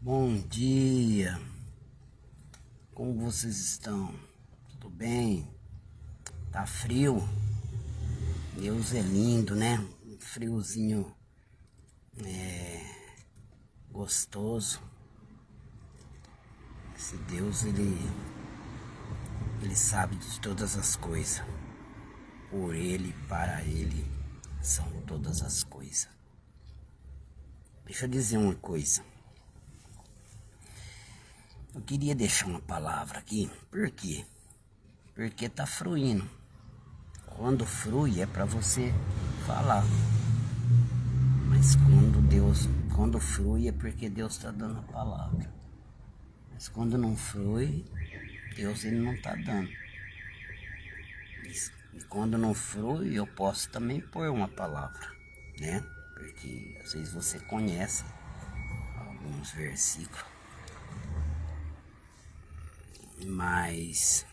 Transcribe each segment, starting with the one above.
Bom dia, como vocês estão? Tudo bem? Tá frio? Deus é lindo, né? Um friozinho gostoso. Esse Deus, ele sabe de todas as coisas. Por Ele, para Ele, são todas as coisas. Deixa eu dizer uma coisa. Eu queria deixar uma palavra aqui. Por quê? Porque tá fruindo. Quando frui é para você falar. Mas quando flui é porque Deus está dando a palavra. Mas quando não flui, Deus ele não está dando. E quando não flui, eu posso também pôr uma palavra, né? Porque às vezes você conhece alguns versículos, mas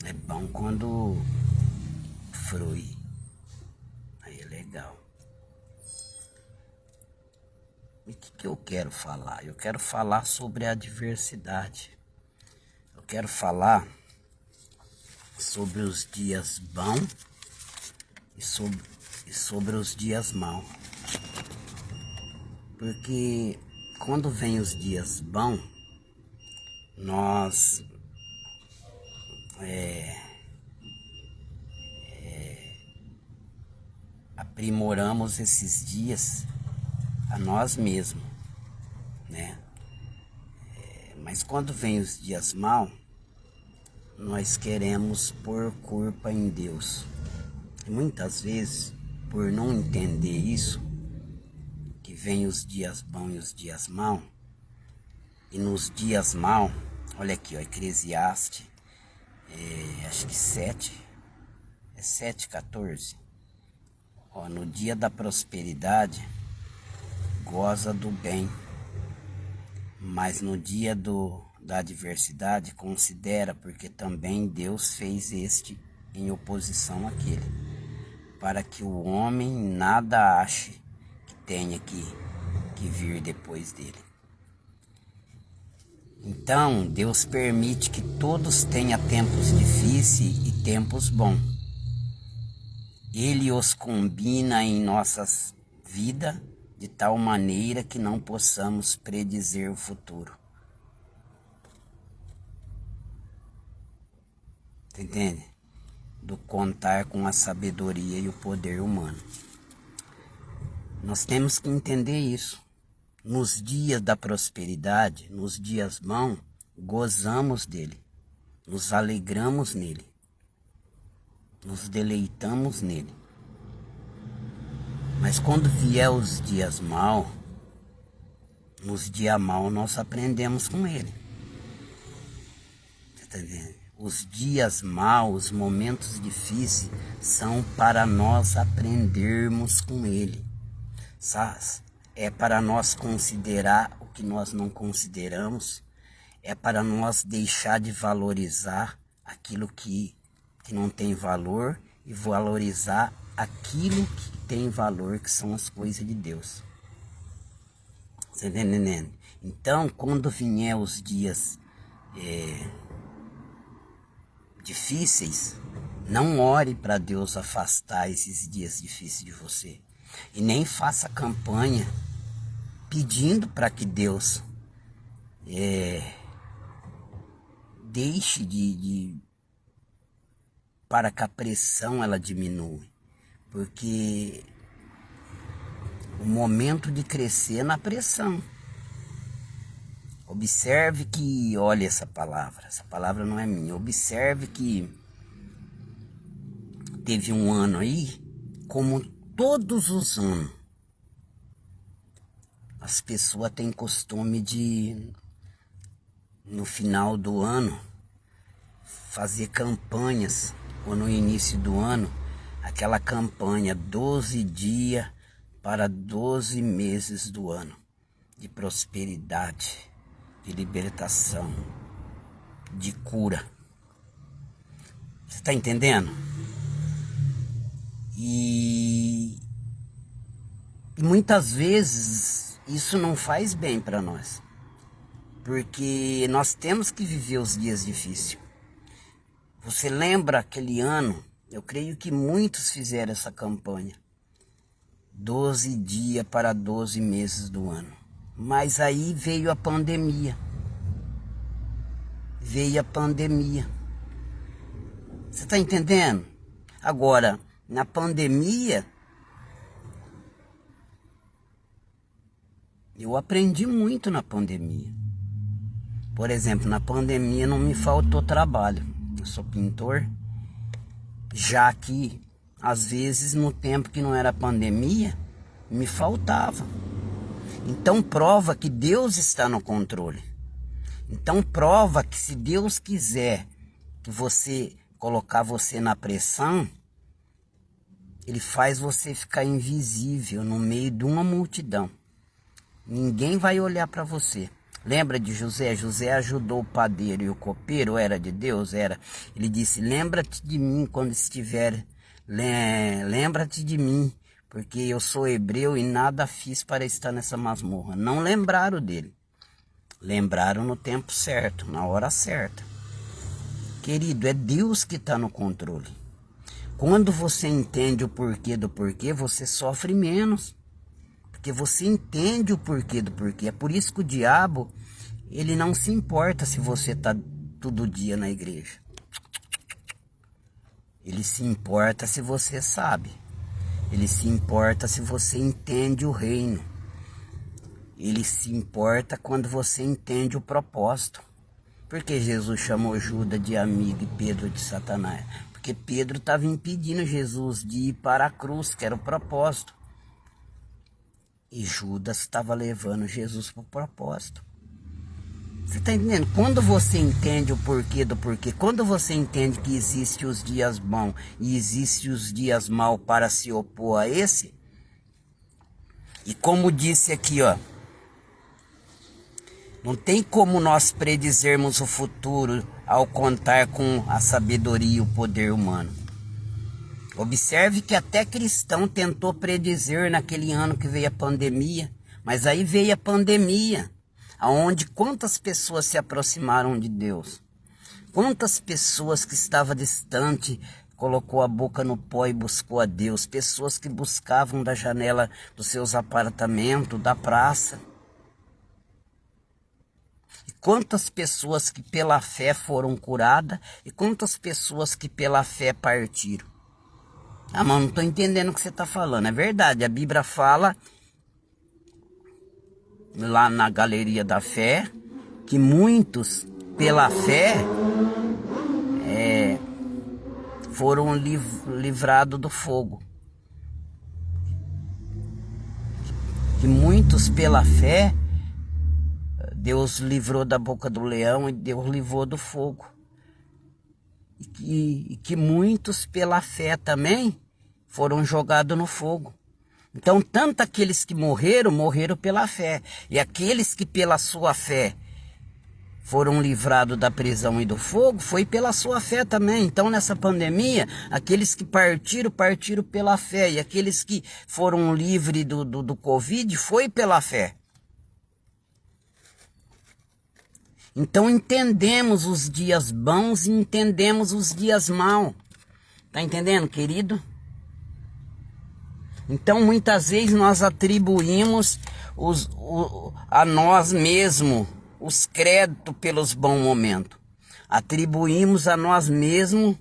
é bom quando flui. Aí é legal. E o que eu quero falar? Eu quero falar sobre a diversidade. Eu quero falar sobre os dias bons e sobre os dias maus. Porque quando vem os dias bons, nós aprimoramos esses dias a nós mesmos, né? Mas quando vem os dias maus, nós queremos pôr culpa em Deus. E muitas vezes, por não entender isso, que vem os dias bons e os dias maus, e nos dias maus, olha aqui, ó, Eclesiastes, acho que 7:14. Ó, no dia da prosperidade, goza do bem, mas no dia da adversidade, considera, porque também Deus fez este em oposição àquele, para que o homem nada ache que tenha que vir depois dele. Então, Deus permite que todos tenham tempos difíceis e tempos bons. Ele os combina em nossas vidas de tal maneira que não possamos predizer o futuro. Entende? Do contar com a sabedoria e o poder humano. Nós temos que entender isso. Nos dias da prosperidade, nos dias bons, gozamos dele, nos alegramos nele, nos deleitamos nele. Mas quando vier os dias maus, nos dias maus nós aprendemos com ele. Você está entendendo? Os dias maus, os momentos difíceis, são para nós aprendermos com ele. Sabe? É para nós considerar o que nós não consideramos. É para nós deixar de valorizar aquilo que não tem valor e valorizar aquilo que tem valor, que são as coisas de Deus. Você está entendendo? Então, quando vier os dias difíceis, não ore para Deus afastar esses dias difíceis de você. E nem faça campanha pedindo para que Deus deixe para que a pressão ela diminua. Porque o momento de crescer é na pressão. Observe que, olha essa palavra não é minha. Observe que teve um ano aí, como todos os anos, as pessoas têm costume de, no final do ano, fazer campanhas, ou no início do ano, aquela campanha 12 dias para 12 meses do ano, de prosperidade, de libertação, de cura. Você está entendendo? E muitas vezes isso não faz bem para nós. Porque nós temos que viver os dias difíceis. Você lembra aquele ano? Eu creio que muitos fizeram essa campanha. 12 dias para 12 meses do ano. Mas aí veio a pandemia. Veio a pandemia. Você está entendendo? Agora, na pandemia, eu aprendi muito na pandemia. Por exemplo, na pandemia não me faltou trabalho. Eu sou pintor. Já que, às vezes, no tempo que não era pandemia, me faltava. Então prova que Deus está no controle. Então prova que se Deus quiser que você colocar você na pressão, Ele faz você ficar invisível no meio de uma multidão. Ninguém vai olhar para você. Lembra de José? José ajudou o padeiro e o copeiro, era de Deus? Era. Ele disse, lembra-te de mim quando estiver... Lembra-te de mim, porque eu sou hebreu e nada fiz para estar nessa masmorra. Não lembraram dele. Lembraram no tempo certo, na hora certa. Querido, é Deus que está no controle. Quando você entende o porquê do porquê, você sofre menos. Porque você entende o porquê do porquê. É por isso que o diabo, ele não se importa se você está todo dia na igreja. Ele se importa se você sabe. Ele se importa se você entende o reino. Ele se importa quando você entende o propósito. Por que Jesus chamou Judas de amigo e Pedro de Satanás? Porque Pedro estava impedindo Jesus de ir para a cruz, que era o propósito. E Judas estava levando Jesus para o propósito. Você está entendendo? Quando você entende o porquê do porquê, quando você entende que existem os dias bons e existem os dias maus para se opor a esse, e como disse aqui, ó, não tem como nós predizermos o futuro ao contar com a sabedoria e o poder humano. Observe que até cristão tentou predizer naquele ano que veio a pandemia, mas aí veio a pandemia, aonde quantas pessoas se aproximaram de Deus, quantas pessoas que estavam distante colocou a boca no pó e buscou a Deus, pessoas que buscavam da janela dos seus apartamentos, da praça. E quantas pessoas que pela fé foram curadas e quantas pessoas que pela fé partiram. Ah, mas não estou entendendo o que você está falando. É verdade, a Bíblia fala lá na Galeria da Fé que muitos pela fé foram livrados do fogo. Que muitos pela fé Deus livrou da boca do leão e Deus livrou do fogo. E que muitos pela fé também foram jogados no fogo. Então, tanto aqueles que morreram, morreram pela fé. E aqueles que pela sua fé foram livrados da prisão e do fogo, foi pela sua fé também. Então, nessa pandemia, aqueles que partiram, partiram pela fé. E aqueles que foram livres do Covid, foi pela fé. Então entendemos os dias bons e entendemos os dias maus. Tá entendendo, querido? Então muitas vezes nós atribuímos a nós mesmos os créditos pelos bons momentos. Atribuímos a nós mesmos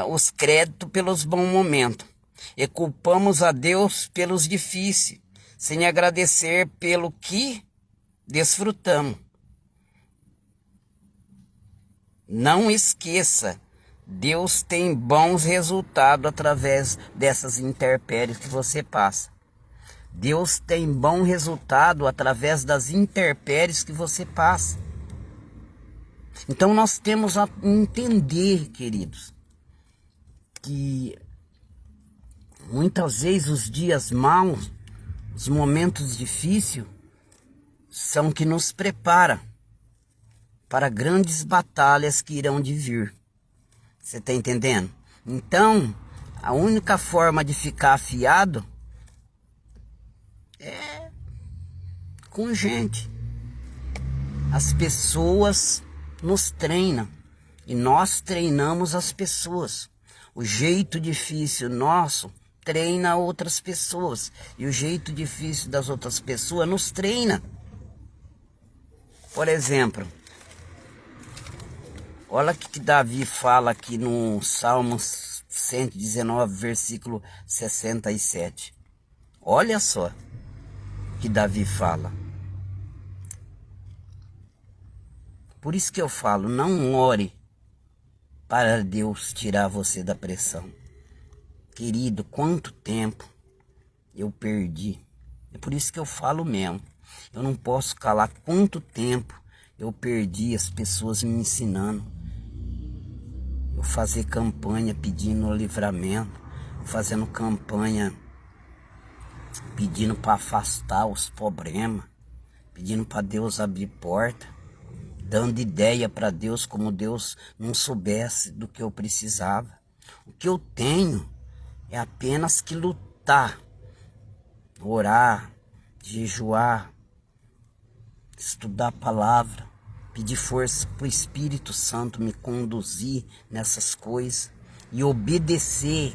os créditos pelos bons momentos. E culpamos a Deus pelos difíceis, sem agradecer pelo que desfrutamos. Não esqueça, Deus tem bons resultados através dessas intempéries que você passa. Deus tem bom resultado através das intempéries que você passa. Então nós temos a entender, queridos, que muitas vezes os dias maus, os momentos difíceis, são que nos preparam para grandes batalhas que irão de vir. Você está entendendo? Então, a única forma de ficar afiado é com gente. As pessoas nos treinam e nós treinamos as pessoas. O jeito difícil nosso treina outras pessoas e o jeito difícil das outras pessoas nos treina. Por exemplo, olha o que Davi fala aqui no Salmo 119, versículo 67. Olha só que Davi fala. Por isso que eu falo, não ore para Deus tirar você da pressão. Querido, quanto tempo eu perdi. É por isso que eu falo mesmo. Eu não posso calar quanto tempo eu perdi as pessoas me ensinando. Eu fazer campanha pedindo livramento, fazendo campanha pedindo para afastar os problemas, pedindo para Deus abrir porta, dando ideia para Deus como Deus não soubesse do que eu precisava. O que eu tenho é apenas que lutar, orar, jejuar, estudar a palavra, pedir força para o Espírito Santo me conduzir nessas coisas e obedecer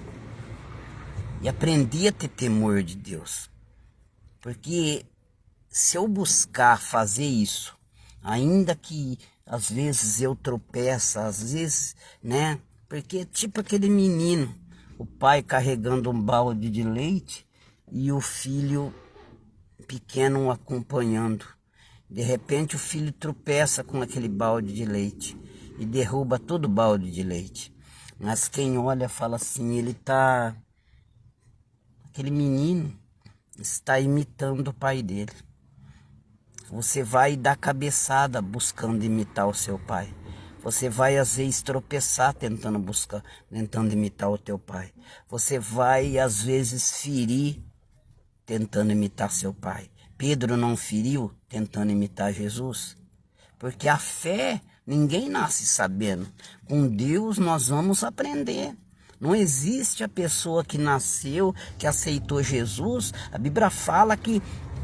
e aprender a ter temor de Deus. Porque se eu buscar fazer isso, ainda que às vezes eu tropeço, às vezes, né? Porque tipo aquele menino, o pai carregando um balde de leite e o filho pequeno o acompanhando. De repente o filho tropeça com aquele balde de leite e derruba todo o balde de leite. Mas quem olha fala assim, aquele menino está imitando o pai dele. Você vai dar cabeçada buscando imitar o seu pai. Você vai às vezes tropeçar tentando imitar o teu pai. Você vai às vezes ferir tentando imitar seu pai. Pedro não feriu tentando imitar Jesus. Porque a fé, ninguém nasce sabendo. Com Deus nós vamos aprender. Não existe a pessoa que nasceu, que aceitou Jesus. A Bíblia fala que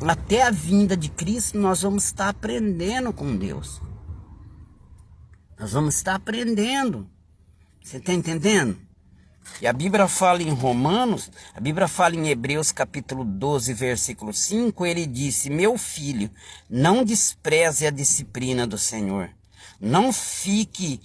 até a vinda de Cristo nós vamos estar aprendendo com Deus. Nós vamos estar aprendendo. Você está entendendo? E a Bíblia fala em Romanos, a Bíblia fala em Hebreus capítulo 12, versículo 5, ele disse, meu filho, não despreze a disciplina do Senhor. Não fique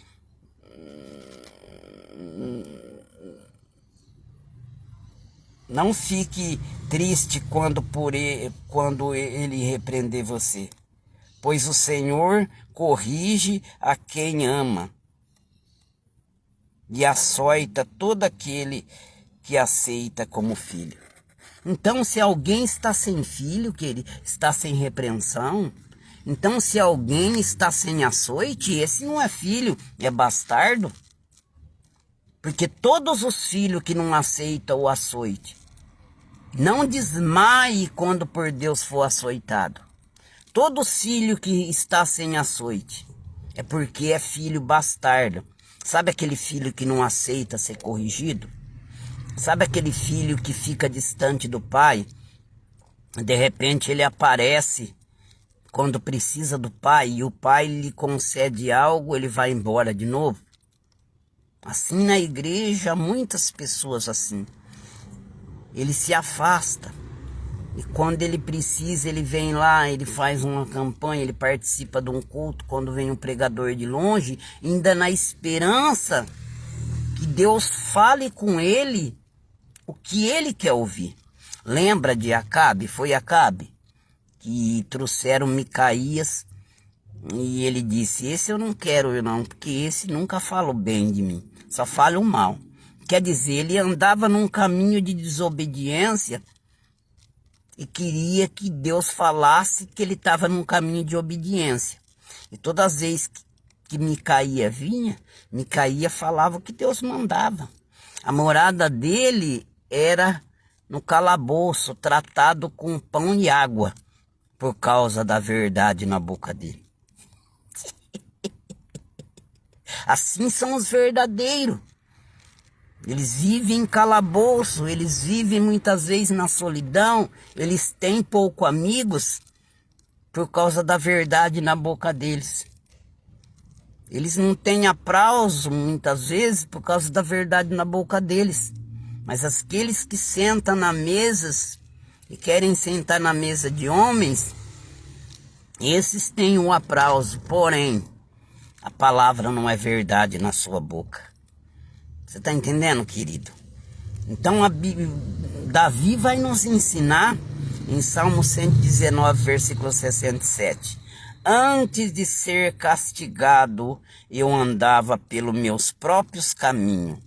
triste quando ele repreender você, pois o Senhor corrige a quem ama e açoita todo aquele que aceita como filho. Então, se alguém está sem filho, que ele está sem repreensão, então se alguém está sem açoite, esse não é filho, é bastardo. Porque todos os filhos que não aceitam o açoite, não desmaie quando por Deus for açoitado. Todo filho que está sem açoite é porque é filho bastardo. Sabe aquele filho que não aceita ser corrigido? Sabe aquele filho que fica distante do pai? De repente ele aparece quando precisa do pai e o pai lhe concede algo, ele vai embora de novo. Assim na igreja, muitas pessoas assim. Ele se afasta. E quando ele precisa, ele vem lá, ele faz uma campanha, ele participa de um culto. Quando vem um pregador de longe, ainda na esperança que Deus fale com ele o que ele quer ouvir. Lembra de Acabe? Foi Acabe que trouxeram Micaías e ele disse, esse eu não quero não, porque esse nunca fala bem de mim, só fala o mal. Quer dizer, ele andava num caminho de desobediência e queria que Deus falasse que ele estava num caminho de obediência. E todas as vezes que Micaías vinha, Micaías falava o que Deus mandava. A morada dele era no calabouço, tratado com pão e água, por causa da verdade na boca dele. Assim são os verdadeiros. Eles vivem em calabouço, eles vivem muitas vezes na solidão, eles têm poucos amigos, por causa da verdade na boca deles. Eles não têm aplauso muitas vezes por causa da verdade na boca deles. Mas aqueles que sentam na mesas e querem sentar na mesa de homens, esses têm o aplauso, porém, a palavra não é verdade na sua boca. Você está entendendo, querido? Então, Davi vai nos ensinar em Salmo 119, versículo 67. Antes de ser castigado, eu andava pelos meus próprios caminhos.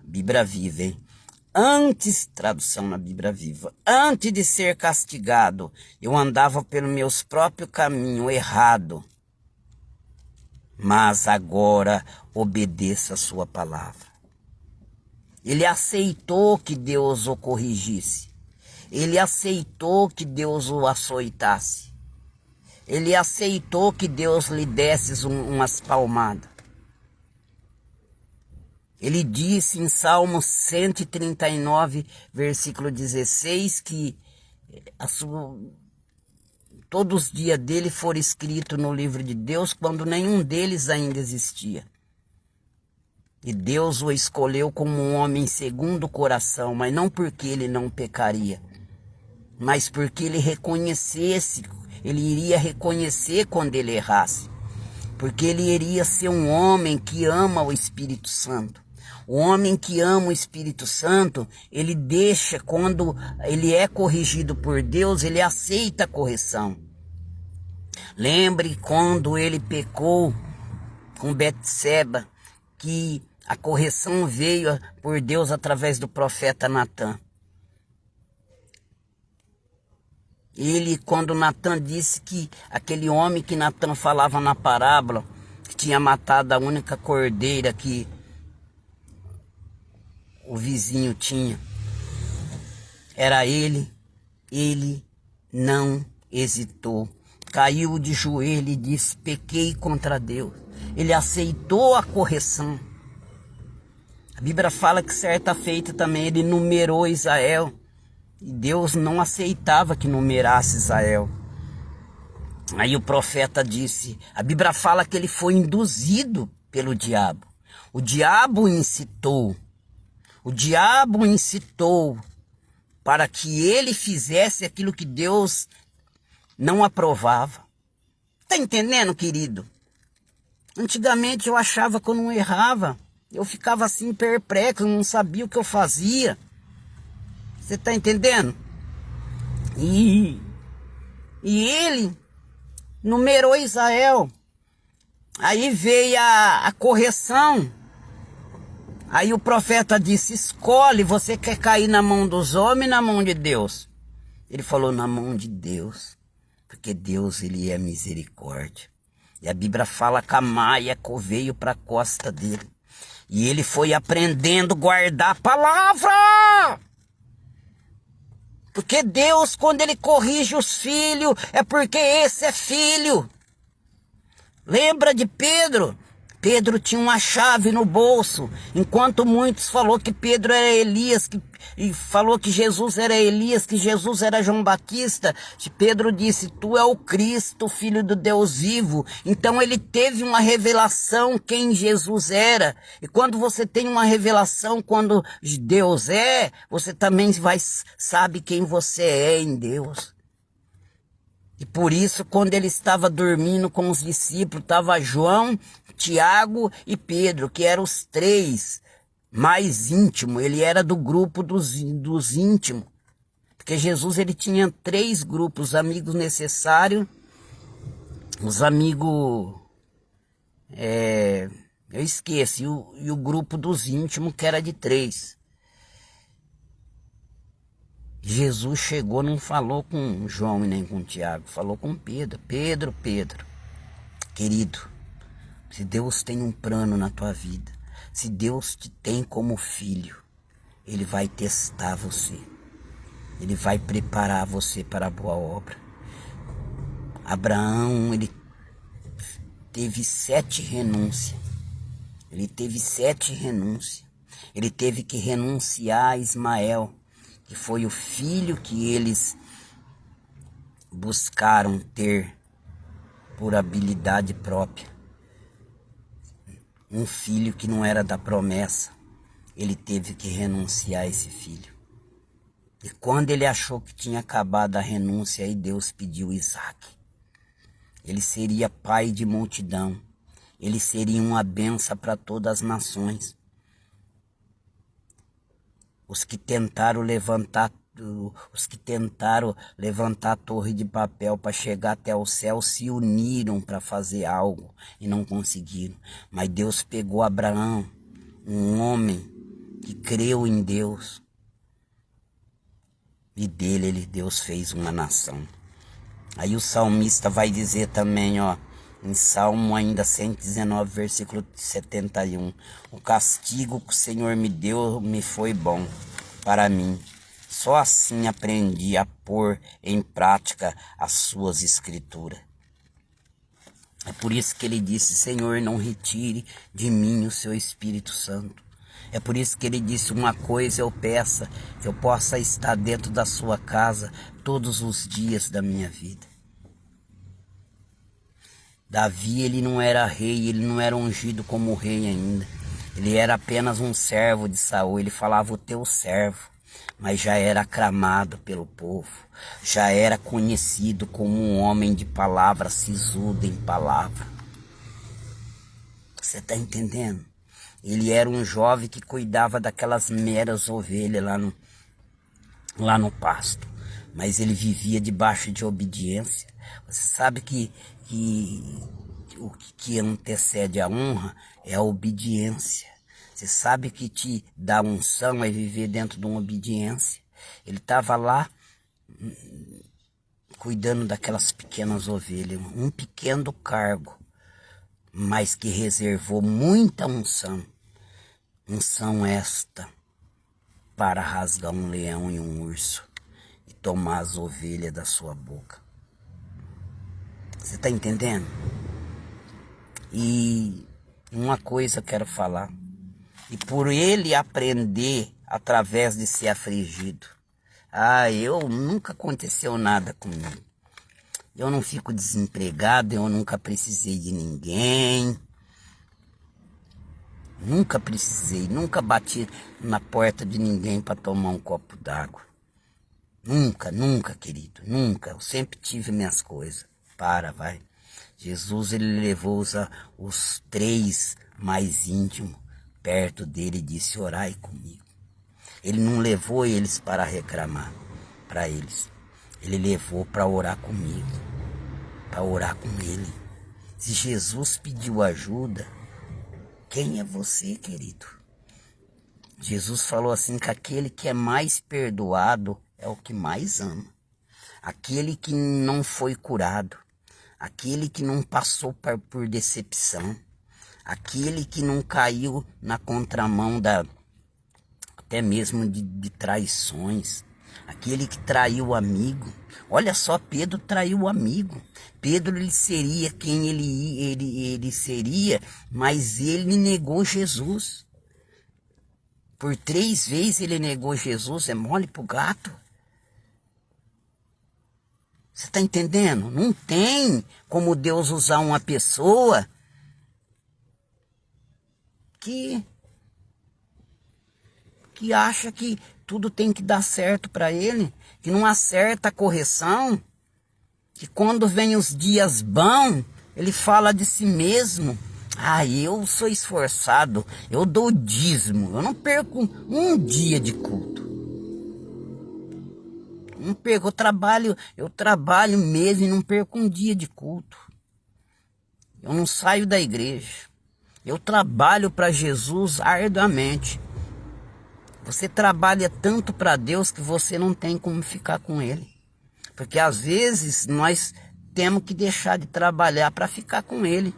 Bíblia Viva, hein? Antes, tradução na Bíblia Viva, antes de ser castigado, eu andava pelos meus próprios caminhos errado. Mas agora obedeça a sua palavra. Ele aceitou que Deus o corrigisse. Ele aceitou que Deus o açoitasse. Ele aceitou que Deus lhe desse umas palmadas. Ele disse em Salmo 139, versículo 16, que todos os dias dele foram escritos no livro de Deus, quando nenhum deles ainda existia. E Deus o escolheu como um homem segundo o coração, mas não porque ele não pecaria, mas porque ele iria reconhecer quando ele errasse. Porque ele iria ser um homem que ama o Espírito Santo. O homem que ama o Espírito Santo, ele deixa, quando ele é corrigido por Deus, ele aceita a correção. Lembre quando ele pecou com Betseba, que a correção veio por Deus através do profeta Natã. Ele, quando Natã disse que aquele homem que Natã falava na parábola, que tinha matado a única cordeira que o vizinho tinha, era ele não hesitou. Caiu de joelho e disse: pequei contra Deus. Ele aceitou a correção. A Bíblia fala que certa feita também ele numerou Israel. E Deus não aceitava que numerasse Israel. Aí o profeta disse, a Bíblia fala que ele foi induzido pelo diabo. O diabo incitou para que ele fizesse aquilo que Deus não aprovava. Tá entendendo, querido? Antigamente eu achava que eu não errava. Eu ficava assim perplexo, não sabia o que eu fazia. Você tá entendendo? E ele numerou Israel. Aí veio a correção. Aí o profeta disse: escolhe, você quer cair na mão dos homens ou na mão de Deus? Ele falou: na mão de Deus, porque Deus, ele é misericórdia. E a Bíblia fala que a maia veio para a costa dele. E ele foi aprendendo a guardar a palavra. Porque Deus, quando ele corrige os filhos, é porque esse é filho. Lembra de Pedro? Pedro tinha uma chave no bolso, enquanto muitos falou que Pedro era Elias, e falou que Jesus era Elias, que Jesus era João Batista. Pedro disse: tu é o Cristo, filho do Deus vivo. Então ele teve uma revelação quem Jesus era. E quando você tem uma revelação quando Deus é, você também sabe quem você é em Deus. E por isso, quando ele estava dormindo com os discípulos, estava João, Tiago e Pedro, que eram os três mais íntimos. Ele era do grupo dos íntimos. Porque Jesus, ele tinha 3 grupos: os amigos necessários, os amigos... eu esqueço. E o grupo dos íntimos, que era de 3. Jesus chegou, não falou com João e nem com Tiago, falou com Pedro. Pedro, querido, se Deus tem um plano na tua vida, se Deus te tem como filho, Ele vai testar você. Ele vai preparar você para a boa obra. Abraão, ele teve 7 renúncias. Ele teve 7 renúncias. Ele teve que renunciar a Ismael, que foi o filho que eles buscaram ter por habilidade própria um filho que não era da promessa. Ele teve que renunciar a esse filho. E quando ele achou que tinha acabado a renúncia, aí Deus pediu Isaac. Ele seria pai de multidão. Ele seria uma bênção para todas as nações. Os que tentaram levantar a torre de papel para chegar até o céu se uniram para fazer algo e não conseguiram. Mas Deus pegou Abraão, um homem que creu em Deus, e dele Deus fez uma nação. Aí o salmista vai dizer também, ó, em Salmo ainda 119, versículo 71. O castigo que o Senhor me deu me foi bom para mim. Só assim aprendi a pôr em prática as suas escrituras. É por isso que ele disse, Senhor, não retire de mim o seu Espírito Santo. É por isso que ele disse, uma coisa eu peço, que eu possa estar dentro da sua casa todos os dias da minha vida. Davi, ele não era rei, ele não era ungido como rei ainda. Ele era apenas um servo de Saul, ele falava o teu servo, mas já era aclamado pelo povo, já era conhecido como um homem de palavra, sisudo em palavra. Você está entendendo? Ele era um jovem que cuidava daquelas meras ovelhas lá no pasto, mas ele vivia debaixo de obediência. Você sabe que o que antecede a honra é a obediência. Você sabe que te dá unção é viver dentro de uma obediência. Ele estava lá cuidando daquelas pequenas ovelhas, um pequeno cargo, mas que reservou muita unção. Unção esta para rasgar um leão e um urso e tomar as ovelhas da sua boca. Você está entendendo? E uma coisa eu quero falar. E por ele aprender através de ser afligido. Eu nunca aconteceu nada comigo. Eu não fico desempregado, eu nunca precisei de ninguém. Nunca precisei, nunca bati na porta de ninguém para tomar um copo d'água. Nunca, nunca, querido, nunca. Eu sempre tive minhas coisas. Vai. Jesus, ele levou os 3 mais íntimos perto dele e disse, orai comigo. Ele não levou eles para reclamar para eles. Ele levou para orar comigo, para orar com ele. Se Jesus pediu ajuda, quem é você, querido? Jesus falou assim que aquele que é mais perdoado é o que mais ama. Aquele que não foi curado, aquele que não passou por decepção, aquele que não caiu na contramão até mesmo de traições, aquele que traiu o amigo. Olha só, Pedro traiu o amigo. Pedro, ele seria quem ele seria, mas ele negou Jesus. Por 3 vezes ele negou Jesus, é mole pro gato. Você está entendendo? Não tem como Deus usar uma pessoa que acha que tudo tem que dar certo para ele, que não acerta a correção, que quando vem os dias bons, ele fala de si mesmo. Eu sou esforçado, eu dou dízimo, eu não perco um dia de culto. Não perco, eu trabalho mesmo e não perco um dia de culto. Eu não saio da igreja. Eu trabalho para Jesus arduamente. Você trabalha tanto para Deus que você não tem como ficar com Ele. Porque às vezes nós temos que deixar de trabalhar para ficar com Ele.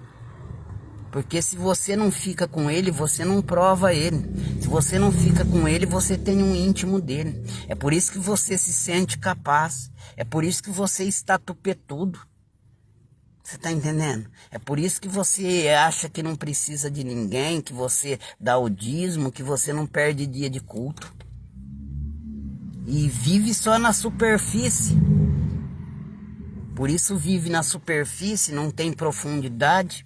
Porque se você não fica com Ele, você não prova Ele. Se você não fica com Ele, você tem um íntimo dele. É por isso que você se sente capaz. É por isso que você está tupetudo. Você está entendendo? É por isso que você acha que não precisa de ninguém, que você dá o dízimo, que você não perde dia de culto. E vive só na superfície. Por isso vive na superfície, não tem profundidade.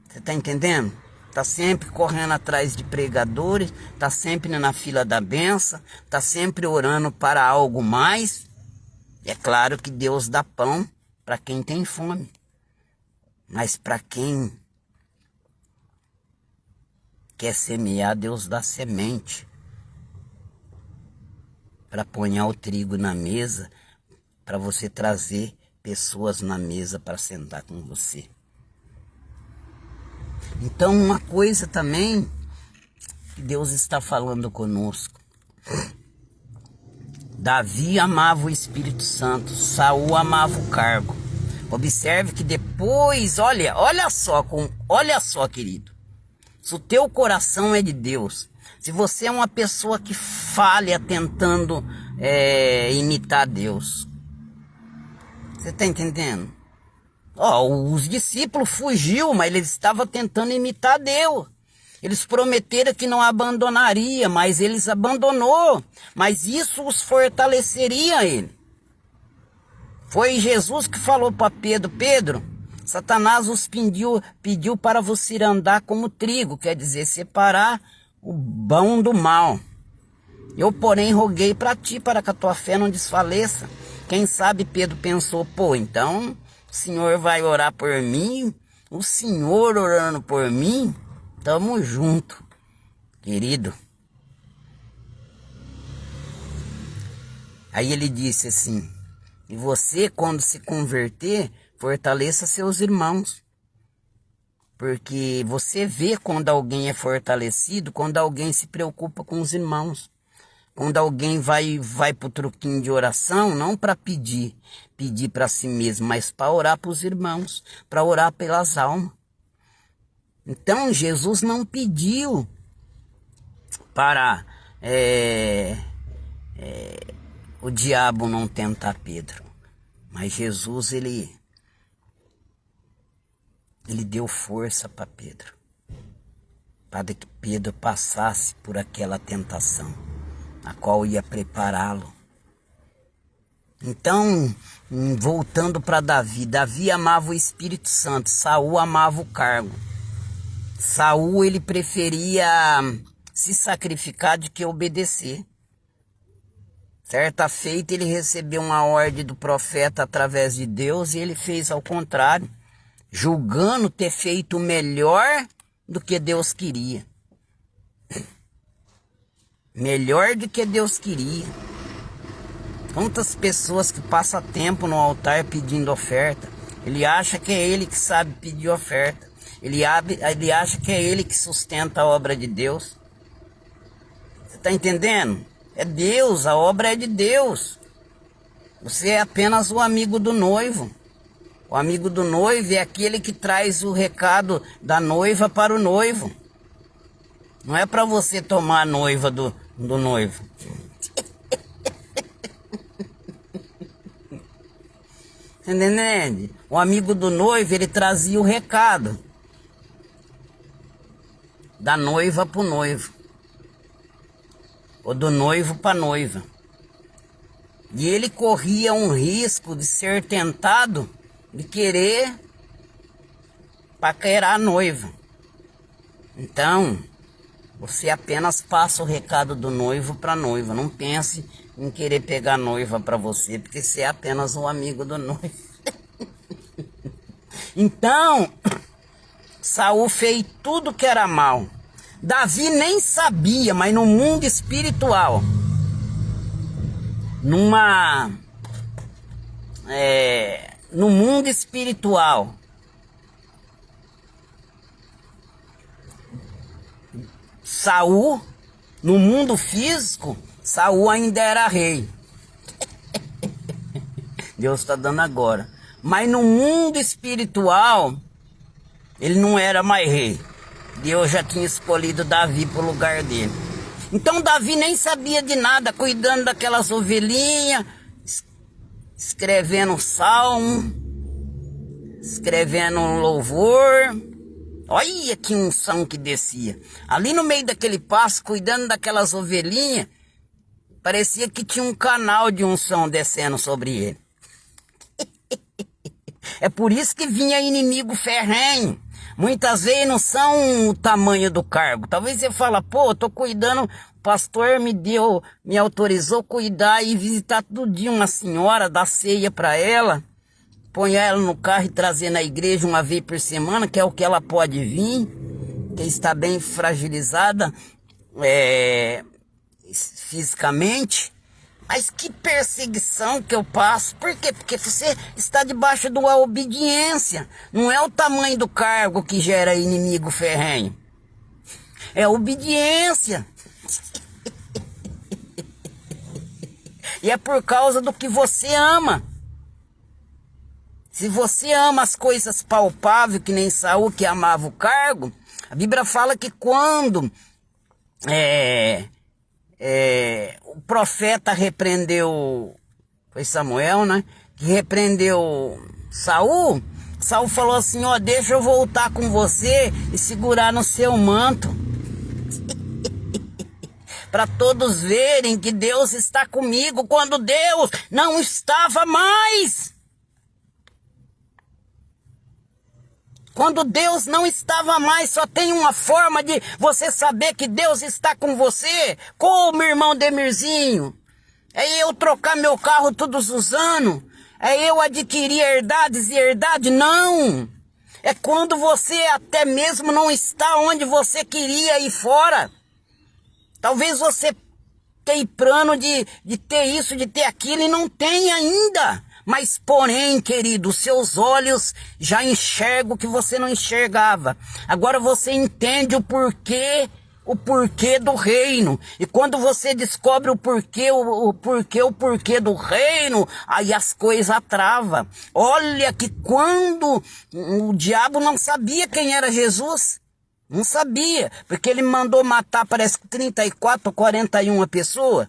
Você está entendendo? Está sempre correndo atrás de pregadores, está sempre na fila da benção, está sempre orando para algo mais. É claro que Deus dá pão para quem tem fome, mas para quem quer semear, Deus dá semente para pôr o trigo na mesa, para você trazer pessoas na mesa para sentar com você. Então, uma coisa também que Deus está falando conosco. Davi amava o Espírito Santo, Saul amava o cargo. Observe que depois, olha só, querido. Se o teu coração é de Deus, se você é uma pessoa que falha tentando imitar Deus, você está entendendo? Os discípulos fugiu, mas eles estavam tentando imitar Deus. Eles prometeram que não abandonaria, mas eles abandonou. Mas isso os fortaleceria ele. Foi Jesus que falou para Pedro: Pedro, Satanás os pediu para você andar como trigo, quer dizer, separar o bom do mal. Eu, porém, roguei para ti, para que a tua fé não desfaleça. Quem sabe Pedro pensou: então o Senhor vai orar por mim? O Senhor orando por mim? Tamo junto, querido. Aí ele disse assim: e você, quando se converter, fortaleça seus irmãos. Porque você vê quando alguém é fortalecido, quando alguém se preocupa com os irmãos. Quando alguém vai pro truquinho de oração, não para pedir para si mesmo, mas para orar para os irmãos, para orar pelas almas. Então, Jesus não pediu para o diabo não tentar Pedro. Mas Jesus, ele deu força para Pedro, para que Pedro passasse por aquela tentação, a qual ia prepará-lo. Então, voltando para Davi, Davi amava o Espírito Santo, Saul amava o cargo. Saul, ele preferia se sacrificar do que obedecer. Certa feita ele recebeu uma ordem do profeta através de Deus e ele fez ao contrário, julgando ter feito melhor do que Deus queria. Melhor do que Deus queria. Quantas pessoas que passam tempo no altar pedindo oferta, ele acha que é ele que sabe pedir oferta. Ele acha que é ele que sustenta a obra de Deus. Você está entendendo? É Deus, a obra é de Deus. Você é apenas o amigo do noivo. O amigo do noivo é aquele que traz o recado da noiva para o noivo. Não é para você tomar a noiva do noivo. Entendendo? O amigo do noivo, ele trazia o recado da noiva para o noivo. Ou do noivo para a noiva. E ele corria um risco de ser tentado de querer paquerar a noiva. Então, você apenas passa o recado do noivo para a noiva. Não pense em querer pegar a noiva para você, porque você é apenas um amigo do noivo. Então, Saul fez tudo que era mal. Davi nem sabia, mas no mundo espiritual, no mundo espiritual, Saul, no mundo físico, Saul ainda era rei. Deus está dando agora. Mas no mundo espiritual, ele não era mais rei. Deus já tinha escolhido Davi para o lugar dele. Então Davi nem sabia de nada, cuidando daquelas ovelhinhas, escrevendo salmo, escrevendo louvor. Olha que unção que descia. Ali no meio daquele pasto, cuidando daquelas ovelhinhas, parecia que tinha um canal de unção descendo sobre ele. É por isso que vinha inimigo ferrenho. Muitas vezes não são o tamanho do cargo. Talvez você fala, pô, eu tô cuidando, o pastor me autorizou cuidar e visitar todo dia uma senhora, dar ceia para ela, põe ela no carro e trazer na igreja uma vez por semana, que é o que ela pode vir, que está bem fragilizada fisicamente. Mas que perseguição que eu passo. Por quê? Porque você está debaixo de uma obediência. Não é o tamanho do cargo que gera inimigo ferrenho. É a obediência. E é por causa do que você ama. Se você ama as coisas palpáveis, que nem Saul que amava o cargo, a Bíblia fala que quando o profeta repreendeu, foi Samuel, né? Que repreendeu Saul. Saul falou assim, ó, deixa eu voltar com você e segurar no seu manto. Para todos verem que Deus está comigo quando Deus não estava mais. Quando Deus não estava mais, só tem uma forma de você saber que Deus está com você. Como, irmão Demirzinho? É eu trocar meu carro todos os anos? É eu adquirir herdades e herdade? Não! É quando você até mesmo não está onde você queria ir fora. Talvez você tenha plano de ter isso, de ter aquilo e não tem ainda. Mas, porém, querido, seus olhos já enxergam o que você não enxergava. Agora você entende o porquê do reino. E quando você descobre o porquê do reino, aí as coisas travam. Olha que quando o diabo não sabia quem era Jesus, não sabia, porque ele mandou matar, parece que 34 ou 41 pessoas.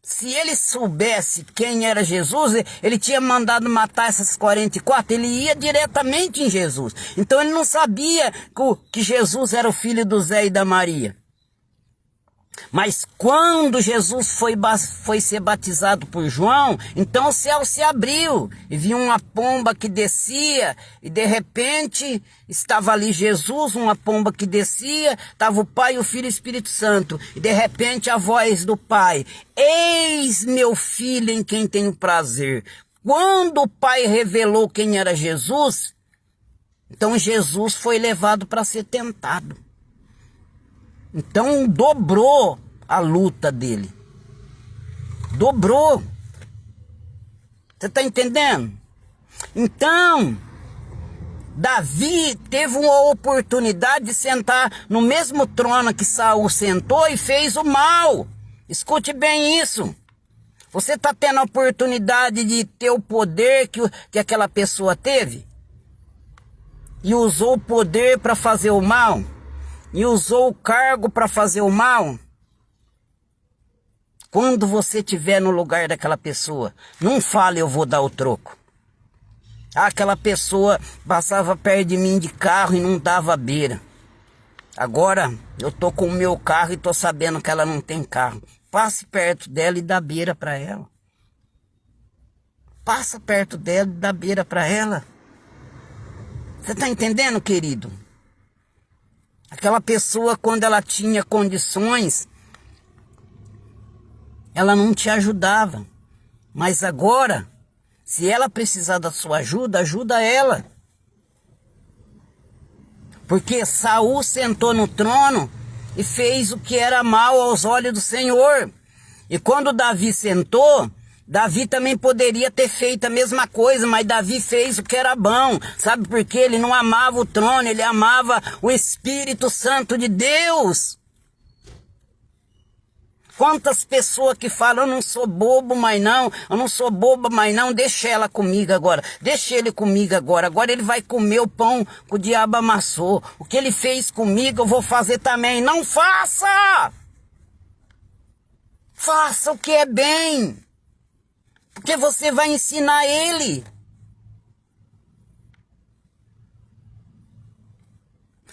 Se ele soubesse quem era Jesus, ele tinha mandado matar essas 44, ele ia diretamente em Jesus. Então ele não sabia que Jesus era o filho do Zé e da Maria. Mas quando Jesus foi ser batizado por João, então o céu se abriu e viu uma pomba que descia e de repente estava ali Jesus, uma pomba que descia, estava o Pai, o Filho e o Espírito Santo. E de repente a voz do Pai, eis meu filho em quem tenho prazer. Quando o Pai revelou quem era Jesus, então Jesus foi levado para ser tentado. Então dobrou a luta dele. Dobrou. Você está entendendo? Então, Davi teve uma oportunidade de sentar no mesmo trono que Saul sentou e fez o mal. Escute bem isso. Você está tendo a oportunidade de ter o poder que aquela pessoa teve? E usou o poder para fazer o mal? E usou o cargo para fazer o mal? Quando você estiver no lugar daquela pessoa, não fale eu vou dar o troco. Aquela pessoa passava perto de mim de carro e não dava beira. Agora eu tô com o meu carro e tô sabendo que ela não tem carro. Passe perto dela e dá beira para ela. Passa perto dela e dá beira para ela. Você tá entendendo, querido? Aquela pessoa, quando ela tinha condições, ela não te ajudava. Mas agora, se ela precisar da sua ajuda, ajuda ela. Porque Saul sentou no trono e fez o que era mal aos olhos do Senhor. E quando Davi sentou, Davi também poderia ter feito a mesma coisa, mas Davi fez o que era bom. Sabe por quê? Ele não amava o trono, ele amava o Espírito Santo de Deus. Quantas pessoas que falam, eu não sou bobo mais não, eu não sou boba mais não, deixa ela comigo agora, deixa ele comigo agora, agora ele vai comer o pão que o diabo amassou. O que ele fez comigo eu vou fazer também. Não faça! Faça o que é bem. Porque você vai ensinar ele.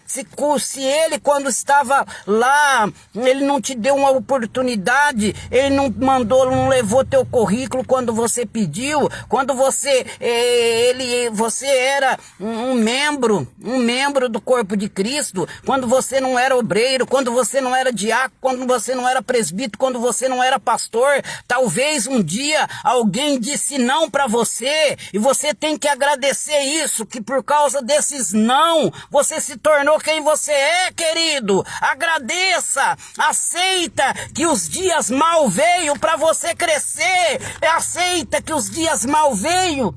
Se ele, quando estava lá, ele não te deu uma oportunidade, ele não mandou, não levou teu currículo quando você pediu, quando você era um membro do corpo de Cristo, quando você não era obreiro, quando você não era diácono, quando você não era presbítero, quando você não era pastor, talvez um dia alguém disse não para você, e você tem que agradecer isso, que por causa desses não, você se tornou quem você é, querido. Agradeça, aceita que os dias mal veio para você crescer, aceita que os dias mal veio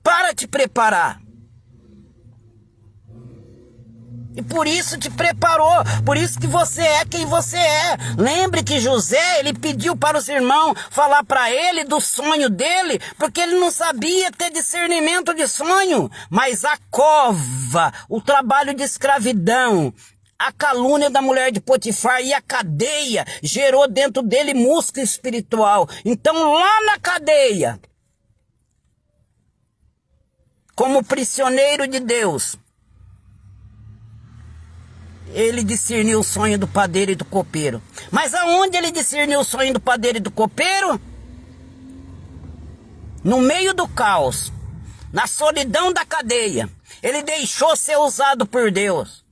para te preparar. E por isso te preparou, por isso que você é quem você é. Lembre que José, ele pediu para os irmãos falar para ele do sonho dele, porque ele não sabia ter discernimento de sonho. Mas a cova, o trabalho de escravidão, a calúnia da mulher de Potifar e a cadeia gerou dentro dele músculo espiritual. Então lá na cadeia, como prisioneiro de Deus, ele discerniu o sonho do padeiro e do copeiro. Mas aonde ele discerniu o sonho do padeiro e do copeiro? No meio do caos, na solidão da cadeia, ele deixou ser usado por Deus.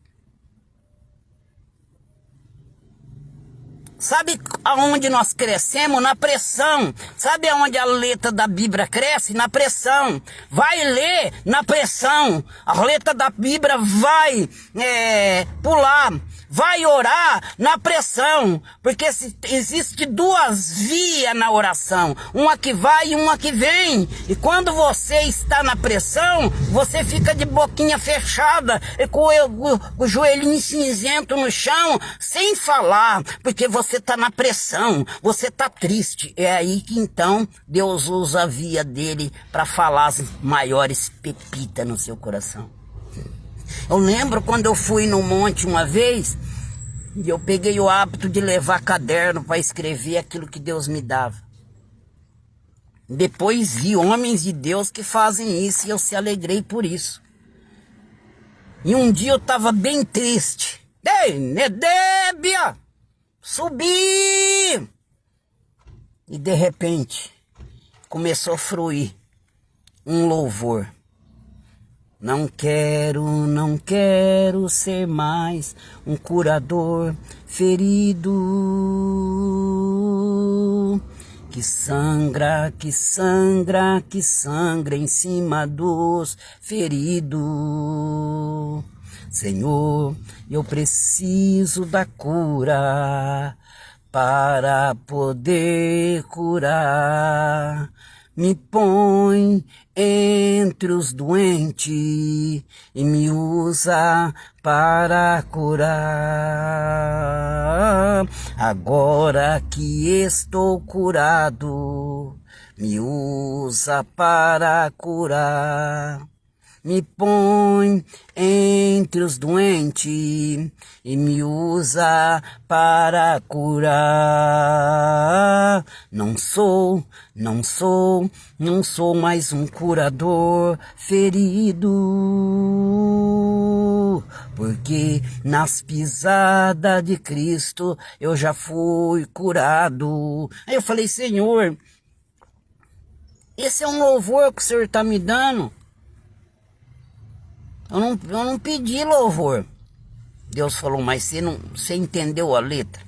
Sabe aonde nós crescemos? Na pressão. Sabe aonde a letra da Bíblia cresce? Na pressão. Vai ler na pressão. A letra da Bíblia vai pular. Vai orar na pressão. Porque existe duas vias na oração. Uma que vai e uma que vem. E quando você está na pressão, você fica de boquinha fechada e com o joelhinho cinzento no chão, sem falar. Porque você está na pressão, você está triste. É aí que então Deus usa a via dele para falar as maiores pepitas no seu coração. Eu lembro quando eu fui no monte uma vez, e eu peguei o hábito de levar caderno para escrever aquilo que Deus me dava. Depois vi homens de Deus que fazem isso e eu se alegrei por isso. E um dia eu estava bem triste. Ei, Nedébia! Subi! E de repente começou a fluir um louvor. Não quero ser mais um curador ferido, que sangra em cima dos feridos. Senhor, eu preciso da cura para poder curar. Me põe entre os doentes e me usa para curar. Agora que estou curado, me usa para curar. Me põe entre os doentes e me usa para curar. Não sou mais um curador ferido, porque nas pisadas de Cristo eu já fui curado. Aí eu falei, Senhor, esse é um louvor que o Senhor está me dando. Eu não pedi louvor. Deus falou, mas você entendeu a letra?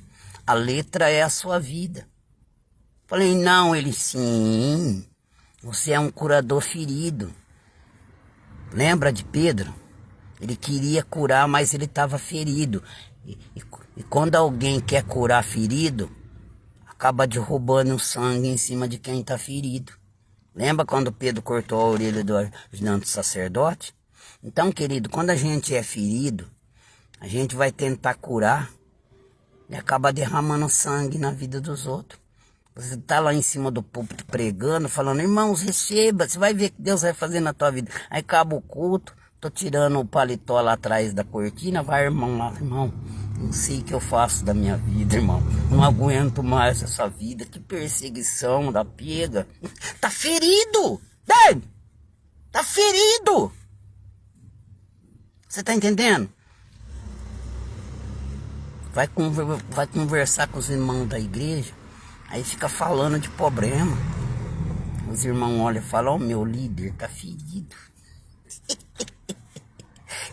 A letra é a sua vida. Falei, não. Ele, sim, você é um curador ferido. Lembra de Pedro? Ele queria curar, mas ele estava ferido. E quando alguém quer curar ferido, acaba derrubando o sangue em cima de quem está ferido. Lembra quando Pedro cortou a orelha do ajudante sacerdote? Então, querido, quando a gente é ferido, a gente vai tentar curar e acaba derramando sangue na vida dos outros. Você está lá em cima do púlpito pregando, falando, irmãos, receba, você vai ver o que Deus vai fazer na tua vida. Aí acaba o culto, tô tirando o paletó lá atrás da cortina, vai irmão lá, irmão, não sei o que eu faço da minha vida, irmão. Não aguento mais essa vida, que perseguição da pega. Tá ferido, né? Tá ferido. Você tá entendendo? vai conversar com os irmãos da igreja, aí fica falando de problema. Os irmãos olham e falam, ó, meu líder tá ferido.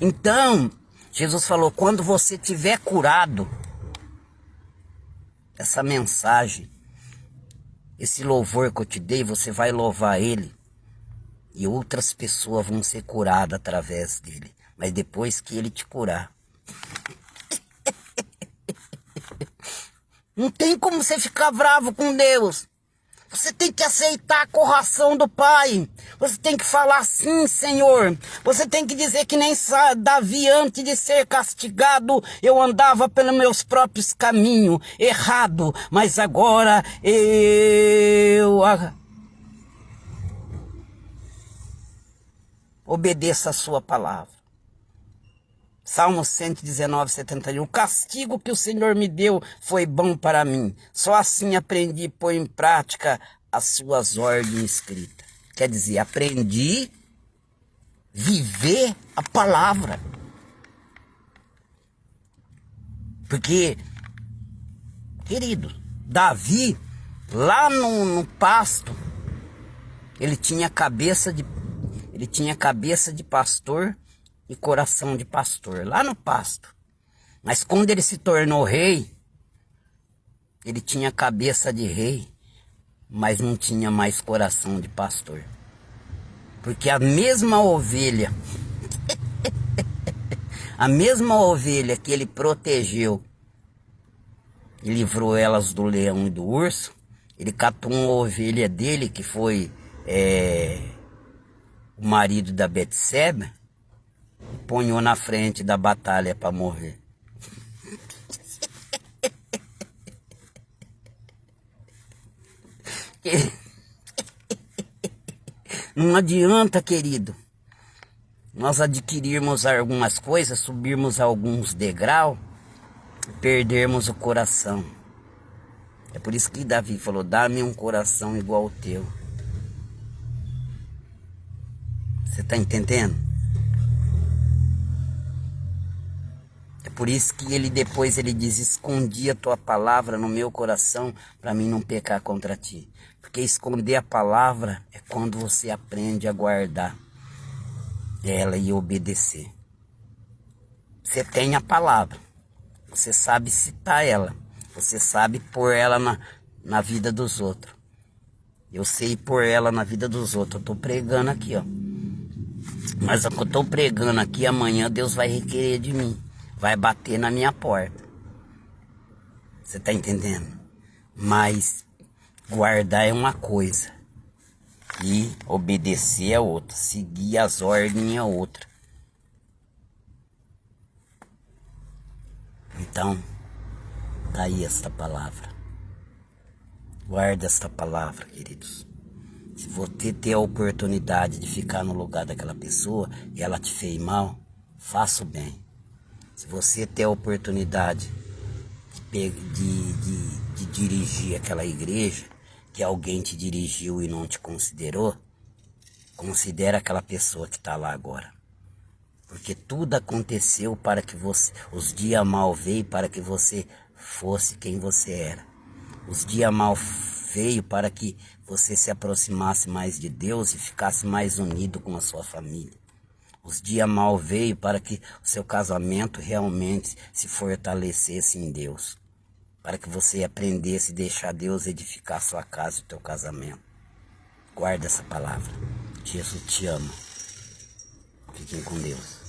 Então, Jesus falou, quando você tiver curado, essa mensagem, esse louvor que eu te dei, você vai louvar ele. E outras pessoas vão ser curadas através dele. Mas depois que ele te curar. Não tem como você ficar bravo com Deus. Você tem que aceitar a correção do Pai. Você tem que falar sim, Senhor. Você tem que dizer que nem Davi, antes de ser castigado, eu andava pelos meus próprios caminhos, errado. Mas agora eu obedeço a sua palavra. Salmo 119, 71. O castigo que o Senhor me deu foi bom para mim. Só assim aprendi a pôr em prática as suas ordens escritas. Quer dizer, aprendi a viver a palavra. Porque, querido, Davi, lá no pasto, ele tinha cabeça de pastor e coração de pastor, lá no pasto. Mas quando ele se tornou rei, ele tinha cabeça de rei, mas não tinha mais coração de pastor. Porque a mesma ovelha, a mesma ovelha que ele protegeu e livrou elas do leão e do urso, ele catou uma ovelha dele, que foi o marido da Betseba, ponhou na frente da batalha para morrer. Não adianta, querido, nós adquirirmos algumas coisas, subirmos alguns degraus, perdermos o coração. É por isso que Davi falou, dá-me um coração igual ao teu. Você está entendendo? É por isso que ele depois diz, escondi a tua palavra no meu coração para mim não pecar contra ti. Porque esconder a palavra é quando você aprende a guardar ela e obedecer. Você tem a palavra, você sabe citar ela, você sabe pôr ela na vida dos outros. Eu sei pôr ela na vida dos outros, eu estou pregando aqui, ó. Mas o que eu estou pregando aqui, amanhã Deus vai requerer de mim. Vai bater na minha porta. Você está entendendo? Mas guardar é uma coisa. E obedecer é outra. Seguir as ordens é outra. Então, tá aí esta palavra. Guarda esta palavra, queridos. Se você ter a oportunidade de ficar no lugar daquela pessoa e ela te fez mal, faça o bem. Se você ter a oportunidade de dirigir aquela igreja, que alguém te dirigiu e não te considerou, considera aquela pessoa que está lá agora. Porque tudo aconteceu para que você, os dias mal veio para que você fosse quem você era. Os dias mal veio para que você se aproximasse mais de Deus e ficasse mais unido com a sua família. Os dias mal veio para que o seu casamento realmente se fortalecesse em Deus. Para que você aprendesse a deixar Deus edificar a sua casa e o teu casamento. Guarda essa palavra. Jesus te ama. Fiquem com Deus.